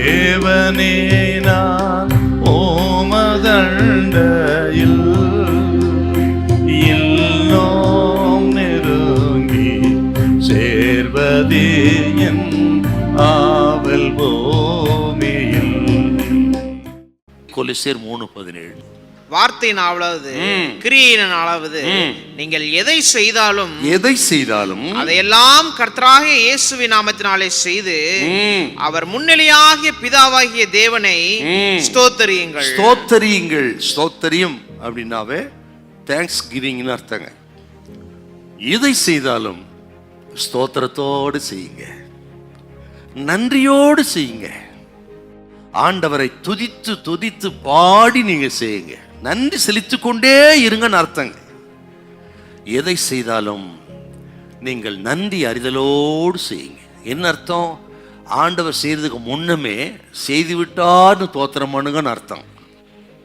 தேவனே நான் ஓமதண்டையில் இன்னும் நெருங்கி சேர்வதே என் ஆவல் பூமியில். கொலோசியர் 3:17. வார்த்தையினாலாவது கிரியையினாலாவது நீங்கள் எதை செய்தாலும் அதையெல்லாம் கர்த்தராகிய இயேசுவின் நாமத்தினாலே செய்து அவர் முன்னிலையாகிய பிதாவாகிய தேவனை ஸ்தோத்தரியுங்கள். ஸ்தோத்தரியும் அப்படின்னாவே தேங்க்ஸ் கிவிங்னு அர்த்தங்க. எதை செய்தாலும் ஸ்தோத்திரத்தோடு செய்யுங்க, நன்றியோடு செய்யுங்க. ஆண்டவரை துதித்து துதித்து பாடி நீங்க செய்யுங்க. நன்றி செலுத்திக் கொண்டே இருங்கன்னு அர்த்தங்க. எதை செய்தாலும் நீங்கள் நன்றி அறிதலோடு செய்யுங்க. என்ன அர்த்தம்? ஆண்டவர் செய்யறதுக்கு முன்னமே செய்து விட்டார்னு தோத்திரம் பண்ணுங்கன்னு அர்த்தம்.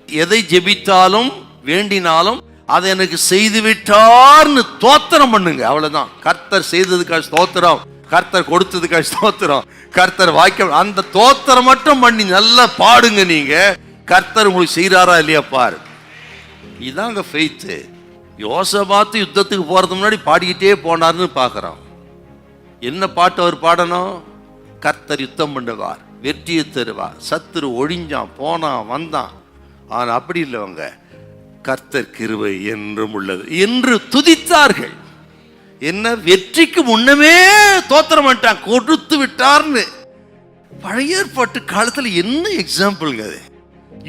எதை ஜெபித்தாலும் வேண்டினாலும் அதை எனக்கு செய்து விட்டார்னு தோத்திரம் பண்ணுங்க, அவ்வளவுதான். கர்த்தர் செய்ததுக்காக ஸ்தோத்திரம், கர்த்தர் கொடுத்ததுக்காக ஸ்தோத்திரம், கர்த்தர் வாக்கியம், அந்த தோத்திரம் மட்டும் பண்ணி நல்லா பாடுங்க. நீங்க கர்த்தர் உங்களுக்கு செய்யறாரா இல்லையா பாரு. இதாங்க ஃபெய்த்து. யோசபாத்து யுத்தத்துக்கு போறதுக்கு முன்னாடி பாடிக்கிட்டே போனார்னு பார்க்கிறோம். என்ன பாட்டு அவர் பாடணும்? கர்த்தர் யுத்தம் பண்ணுவார், வெற்றியை தருவார், சத்துரு ஒழிஞ்சான் போனான் வந்தான். ஆனா அப்படி இல்லைவங்க, கர்த்தர் கிருபை என்றும் உள்ளது என்று துதித்தார்கள். என்ன வெற்றிக்கு முன்னமே தோத்திரம் பண்ணிட்டான், கொடுத்து விட்டார்னு. பழைய ஏற்பாட்டு காலத்துல என்ன எக்ஸாம்பிள்ங்க அது?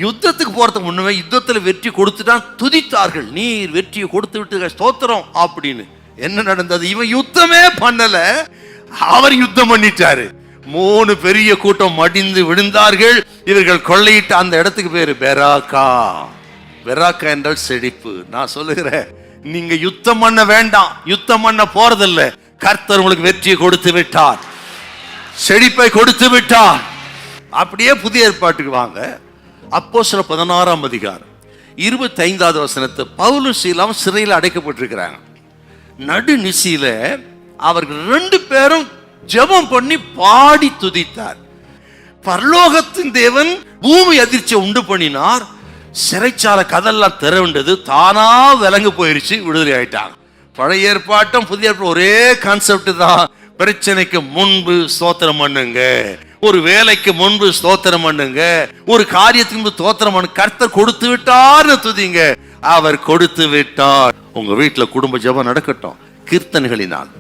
யுத்தத்துக்கு போறதுக்கு முன்னமே யுத்தத்துல வெற்றி கொடுத்துட்டான், துதித்தார்கள். நீர் வெற்றியை கொடுத்து விட்டு ஸ்தோத்திரம் அப்படின்னு. என்ன நடந்தது? இவன் யுத்தமே பண்ணல, அவர் யுத்தம் பண்ணிட்டாரு. 3 பெரிய கூட்டம் மடிந்து விழுந்தார்கள். இவர்கள் கொள்ளையிட்ட அந்த இடத்துக்கு பேரு பெராக்கா. பெராக்கா என்றால் செழிப்பு. நான் சொல்லுகிறேன், நீங்க யுத்தம் பண்ண வேண்டாம், யுத்தம் பண்ண போறதில்ல. கர்த்தர் உங்களுக்கு வெற்றியை கொடுத்து விட்டார், செழிப்பை கொடுத்து விட்டார். அப்படியே புதிய ஏற்பாட்டுக்கு வாங்க. அப்போஸ்தலர் 16ஆம் அதிகாரம் 25வது வசனத்தை, பவுலும் சீலாவும் சிறையில் அடைக்கப்பட்டிருக்கிறாங்க. நடுநிசியில அவர்கள் 2 பேரும் ஜெபம் பண்ணி பாடி துதித்தார். பரலோகத்தின் தேவன் பூமி அதிர்ச்சியை உண்டு பண்ணினார். சிறைச்சாலை கதெல்லாம் திறவுண்டது, தானா விலங்கு போயிருச்சு, விடுதலை ஆயிட்டாங்க. பழைய ஏற்பாட்டும் புதிய ஏற்பாடு ஒரே கான்செப்ட் தான். பிரச்சனைக்கு முன்பு ஸ்தோத்திரம் பண்ணுங்க, ஒரு வேலைக்கு முன்பு ஸ்தோத்திரம் பண்ணுங்க, ஒரு காரியத்துக்கு முன்பு ஸ்தோத்திரம் பண்ணுங்க. கர்த்தர் கொடுத்து விட்டார்னு துதிங்க, அவர் கொடுத்து விட்டார். உங்க வீட்டுல குடும்ப ஜெபம் நடக்கட்டும் கீர்த்தனைகளினால்.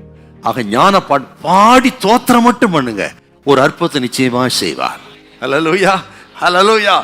ஆக ஞான பாடி தோத்திரம் மட்டும் பண்ணுங்க, ஒரு அற்புதத்தை நிச்சயமா செய்வார். ஹல்லேலூயா, ஹல்லேலூயா.